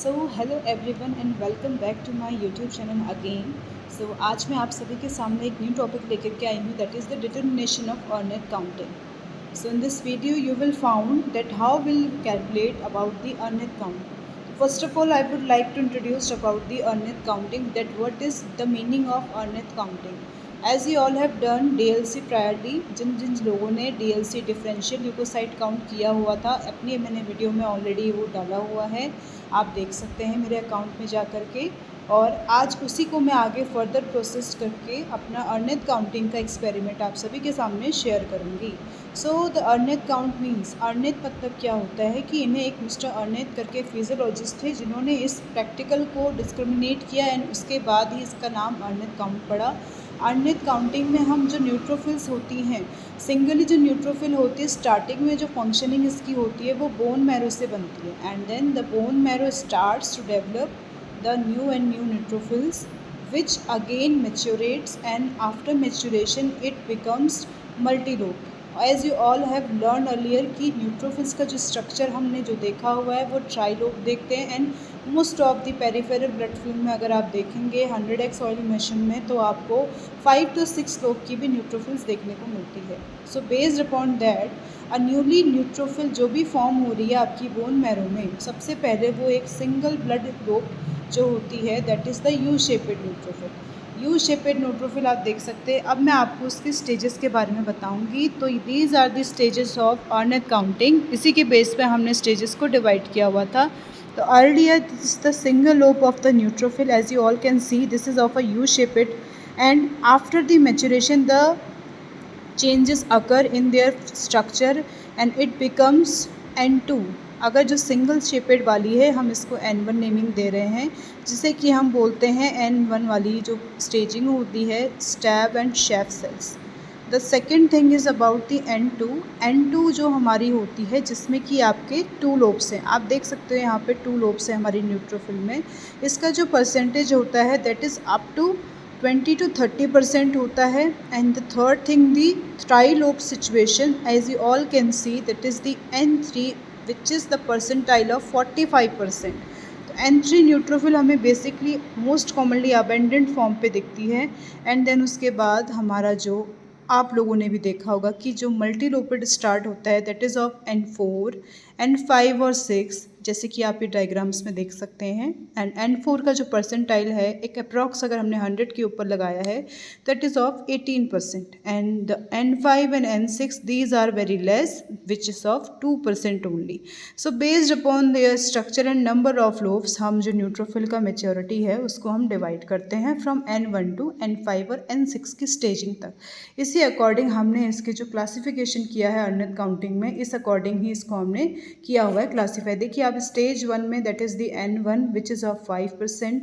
Hello everyone and welcome back to my YouTube channel again. आज मैं आप सभी के सामने एक न्यू टॉपिक लेकर के आई हूँ, that is the determination of Arneth counting. In this video you will found that how will calculate about the Arneth count. First of all I would like to introduce about the Arneth counting, that what is the meaning of Arneth counting. As you all have done DLC priorly, जिन जिन लोगों ने DLC differential leucocyte count किया हुआ था, अपनी मैंने video में ऑलरेडी वो डाला हुआ है, आप देख सकते हैं मेरे अकाउंट में जा कर के। और आज उसी को मैं आगे फर्दर प्रोसेस करके अपना अर्नेट काउंटिंग का एक्सपेरिमेंट आप सभी के सामने शेयर करूंगी। The Arneth count means, ornate मतलब क्या होता है कि इन्हें एक मिस्टर अर्नेट करके फिजियोलॉजिस्ट थे जिन्होंने इस प्रैक्टिकल को डिस्क्रिमिनेट किया एंड उसके बाद ही इसका नाम अर्नेट काउंट पड़ा। अर्नेट काउंटिंग में हम जो न्यूट्रोफिल्स होती हैं, सिंगली जो न्यूट्रोफिल होती है, स्टार्टिंग में जो फंक्शनिंग इसकी होती है वो बोन मैरो से बनती है and then the bone marrow starts to develop the new and new neutrophils which again maturates and after maturation it becomes multilobe. As you all have learned earlier कि neutrophils का जो structure हमने जो देखा हुआ है वो ट्राइलोब देखते हैं and most of the peripheral blood film में अगर आप देखेंगे 100x ऑयल इमेशन में तो आपको 5 to 6 लोब की भी न्यूट्रोफिल्स देखने को मिलती है। सो based upon that a newly neutrophil जो भी फॉर्म हो रही है आपकी बोन मैरो में, सबसे पहले वो एक सिंगल ब्लड लोब जो होती है that is the you shaped neutrophil. You shaped neutrophil आप देख सकते हैं। अब मैं आपको उसके स्टेजेस के बारे में बताऊंगी। तो these are the stages of Arneth counting. इसी के बेस पे हमने स्टेजेस को डिवाइड किया हुआ था। तो earlier this is the single lobe of the neutrophil, as you all can see this is of a U shaped and after the maturation the changes occur in their structure and it becomes N2। अगर जो single shaped वाली है हम इसको N1 naming दे रहे हैं, जिसे कि हम बोलते हैं N1 वाली जो स्टेजिंग होती है stab and shift cells. The second thing is about the N2। N2 जो हमारी होती है जिसमें कि आपके 2 लोब्स हैं, आप देख सकते हो यहाँ पे 2 लोब्स हैं हमारी न्यूट्रोफिल में। इसका जो परसेंटेज होता है that is up to 20 to 30% होता है। And the third thing the trilobe situation, as you all can see that is the N3 which is the percentile of 45%। तो N3 न्यूट्रोफिल हमें basically most commonly abundant form पे दिखती है। And then उसके बाद हमारा जो आप लोगों ने भी देखा होगा कि जो मल्टीलोपेड स्टार्ट होता है that is of N4, N5 और 6, जैसे कि आप ये डायग्राम्स में देख सकते हैं। एंड N4 का जो परसेंटाइल है एक अप्रॉक्स अगर हमने 100 के ऊपर लगाया है that is of 18%। And N5 and N6 these are very less which is of 2% only. So based upon their structure and number of lobes हम जो न्यूट्रोफिल का मेच्योरिटी है उसको हम डिवाइड करते हैं फ्रॉम N1 to N5 और N6 की स्टेजिंग तक। इसी अकॉर्डिंग हमने इसके जो क्लासिफिकेशन किया है अर्नेट काउंटिंग में, इस अकॉर्डिंग ही इसको हमने किया हुआ है क्लासीफाई। देखिए आप स्टेज 1 में that is the N1 which is of 5%,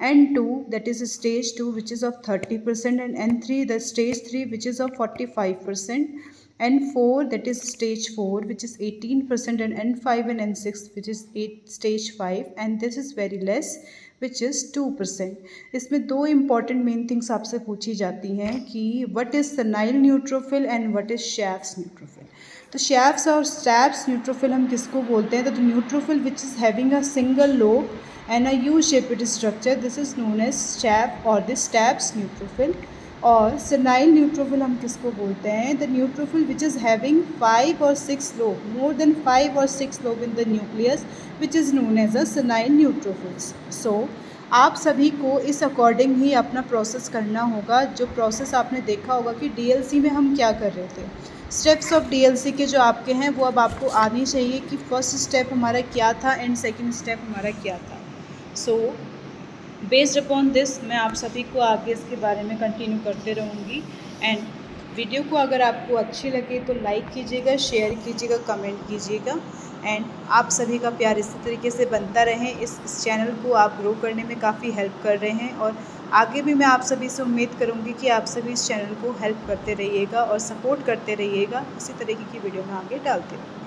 N2 that is stage 2 which is of 30% and N3 the stage 3 which is of 45%, N4 that is stage 4 which is 18% and N5 and N6 which is stage 5 and this is very less which is 2%। इसमें दो important main things आपसे पूछी जाती हैं कि what is senile neutrophil and what is staffs neutrophil. तो staffs और stabs neutrophil हम किसको बोलते हैं? तो neutrophil which is having a single lobe and a U shaped structure, this is known as staff और द स्टैब्स न्यूट्रोफिल। और senile neutrophil हम किसको बोलते हैं? The neutrophil which is having 5 और 6 लोब, मोर देन 5 और 6 lobe in the nucleus which is known as a senile neutrophils. So आप सभी को इस अकॉर्डिंग ही अपना प्रोसेस करना होगा। जो प्रोसेस आपने देखा होगा कि DLC में हम क्या कर रहे थे, स्टेप्स ऑफ DLC के जो आपके हैं वो अब आपको आनी चाहिए कि फर्स्ट स्टेप हमारा क्या था एंड सेकेंड स्टेप हमारा क्या था। सो बेस्ड अपॉन दिस मैं आप सभी को आगे इसके बारे में कंटिन्यू करते रहूँगी। एंड वीडियो को अगर आपको अच्छी लगे तो लाइक कीजिएगा, शेयर कीजिएगा, कमेंट कीजिएगा एंड आप सभी का प्यार इसी तरीके से बनता रहे। इस चैनल को आप ग्रो करने में काफ़ी हेल्प कर रहे हैं और आगे भी मैं आप सभी से उम्मीद करूँगी कि आप सभी इस चैनल को हेल्प करते रहिएगा और सपोर्ट करते रहिएगा। इसी तरीके की वीडियो मैं आगे डालती हूँ।